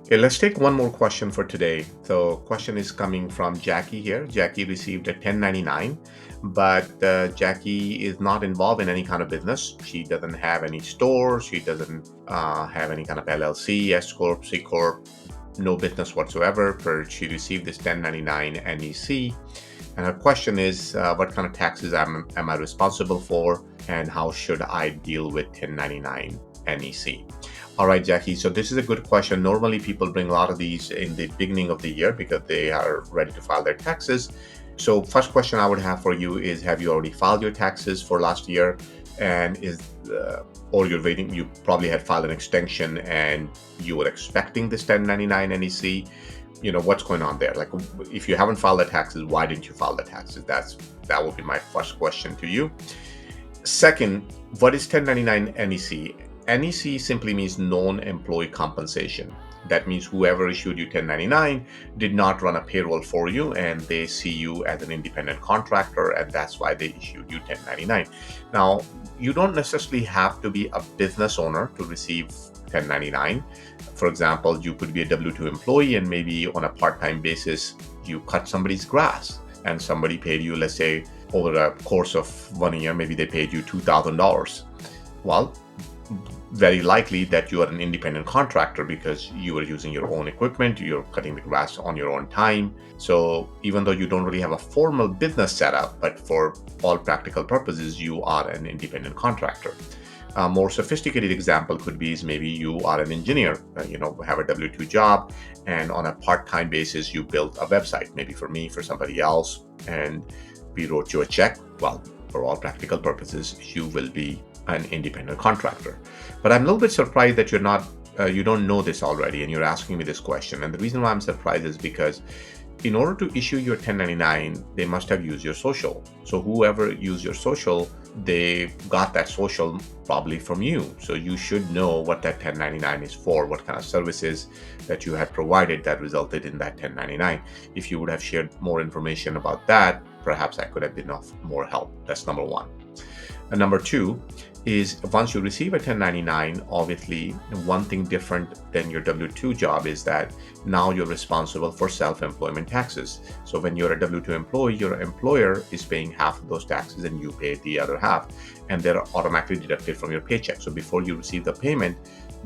Okay, let's take one more question for today. So, question is coming from Jackie here. Jackie received a 1099, but Jackie is not involved in any kind of business. She doesn't have any store. She doesn't have any kind of LLC, S corp, C corp, no business whatsoever. But she received this 1099 NEC, and her question is, what kind of taxes am I responsible for, and how should I deal with 1099 NEC? All right, Jackie. So this is a good question. Normally, people bring a lot of these in the beginning of the year because they are ready to file their taxes. So first question I would have for you is, have you already filed your taxes for last year? And or you're waiting, you probably had filed an extension and you were expecting this 1099 NEC. What's going on there? Like, if you haven't filed the taxes, why didn't you file the taxes? That would be my first question to you. Second, what is 1099 NEC? NEC simply means non-employee compensation. That means whoever issued you 1099 did not run a payroll for you, and they see you as an independent contractor, and that's why they issued you 1099. Now, you don't necessarily have to be a business owner to receive 1099. For example, you could be a W-2 employee, and maybe on a part-time basis, you cut somebody's grass, and somebody paid you, let's say, over a course of 1 year, maybe they paid you $2,000. Well, very likely that you are an independent contractor because you are using your own equipment, you're cutting the grass on your own time. So even though you don't really have a formal business setup, but for all practical purposes, you are an independent contractor. A more sophisticated example could be is maybe you are an engineer, have a W-2 job, and on a part-time basis, you built a website, maybe for me, for somebody else, and we wrote you a check. Well, for all practical purposes, you will be an independent contractor. But I'm a little bit surprised that you don't know this already, and you're asking me this question. And the reason why I'm surprised is because in order to issue your 1099, they must have used your social. So whoever used your social, they got that social probably from you. So you should know what that 1099 is for, what kind of services that you had provided that resulted in that 1099. If you would have shared more information about that, perhaps I could have been of more help. That's number one. And number two is, once you receive a 1099, obviously one thing different than your W-2 job is that now you're responsible for self-employment taxes. So when you're a W-2 employee, your employer is paying half of those taxes and you pay the other half, and they're automatically deducted from your paycheck. So before you receive the payment,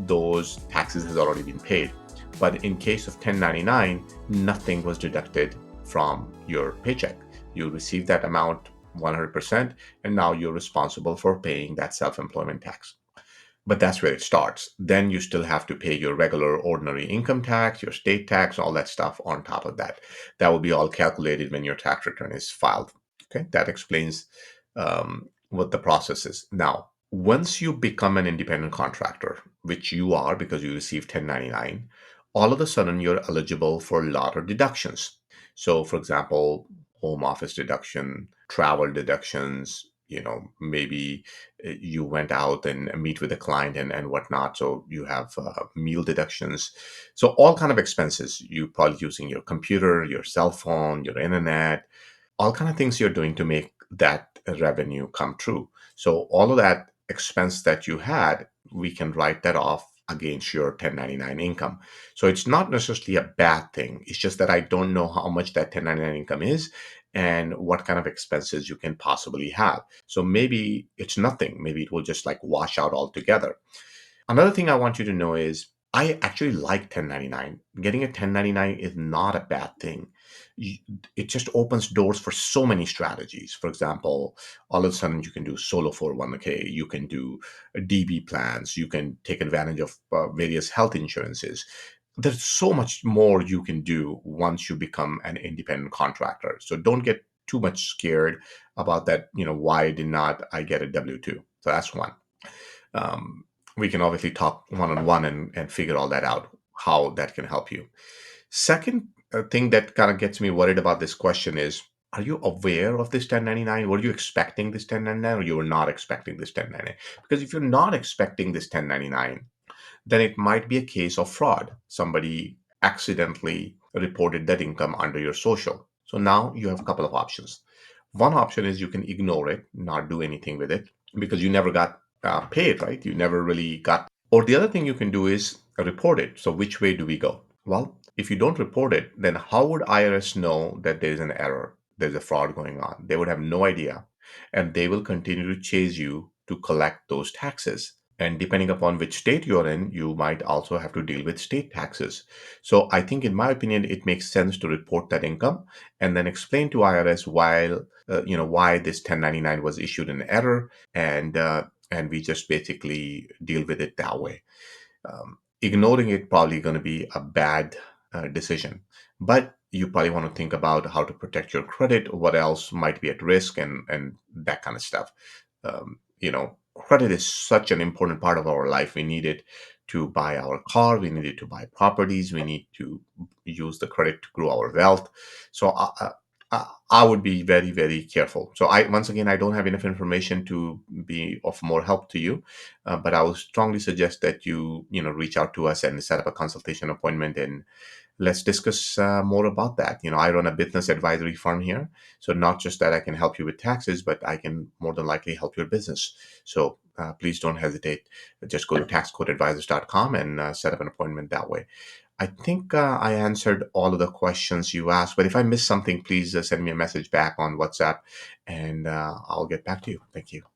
those taxes has already been paid. But in case of 1099, nothing was deducted from your paycheck. You receive that amount 100%, and now you're responsible for paying that self-employment tax. But that's where it starts. Then you still have to pay your regular ordinary income tax, your state tax, all that stuff on top of that. That will be all calculated when your tax return is filed. Okay, that explains what the process is. Now, once you become an independent contractor, which you are because you receive 1099, all of a sudden you're eligible for a lot of deductions. So, for example, home office deduction, travel deductions, maybe you went out and meet with a client and whatnot. So you have meal deductions. So all kind of expenses, you probably using your computer, your cell phone, your internet, all kind of things you're doing to make that revenue come true. So all of that expense that you had, we can write that off against your 1099 income. So it's not necessarily a bad thing. It's just that I don't know how much that 1099 income is and what kind of expenses you can possibly have. So maybe it's nothing. Maybe it will just like wash out altogether. Another thing I want you to know is I actually like 1099. Getting a 1099 is not a bad thing. You- It just opens doors for so many strategies. For example, all of a sudden you can do solo 401k, you can do DB plans, you can take advantage of various health insurances. There's so much more you can do once you become an independent contractor. So don't get too much scared about that. Why did not I get a W-2? So that's one. We can obviously talk one-on-one and figure all that out, how that can help you. Second thing that kind of gets me worried about this question is, are you aware of this 1099? Were you expecting this 1099 or you were not expecting this 1099? Because if you're not expecting this 1099, then it might be a case of fraud. Somebody accidentally reported that income under your social. So now you have a couple of options. One option is you can ignore it, not do anything with it, because you never got paid, right? You never really got. Or the other thing you can do is report it. So which way do we go? Well, if you don't report it, then how would IRS know that there is an error, there's a fraud going on? They would have no idea. And they will continue to chase you to collect those taxes. And depending upon which state you're in, you might also have to deal with state taxes. So I think, in my opinion, it makes sense to report that income and then explain to IRS why this 1099 was issued in error, and we just basically deal with it that way. Ignoring it probably going to be a bad decision, but you probably want to think about how to protect your credit, what else might be at risk, and that kind of stuff. Credit is such an important part of our life. We need it to buy our car, we need it to buy properties, we need to use the credit to grow our wealth. So I would be very, very careful. So I once again, I don't have enough information to be of more help to you, but I would strongly suggest that you reach out to us and set up a consultation appointment, and let's discuss more about that. I run a business advisory firm here, so not just that I can help you with taxes, but I can more than likely help your business. So please don't hesitate. Just go to taxcodeadvisors.com and set up an appointment that way. I think I answered all of the questions you asked, but if I missed something, please send me a message back on WhatsApp, and I'll get back to you. Thank you.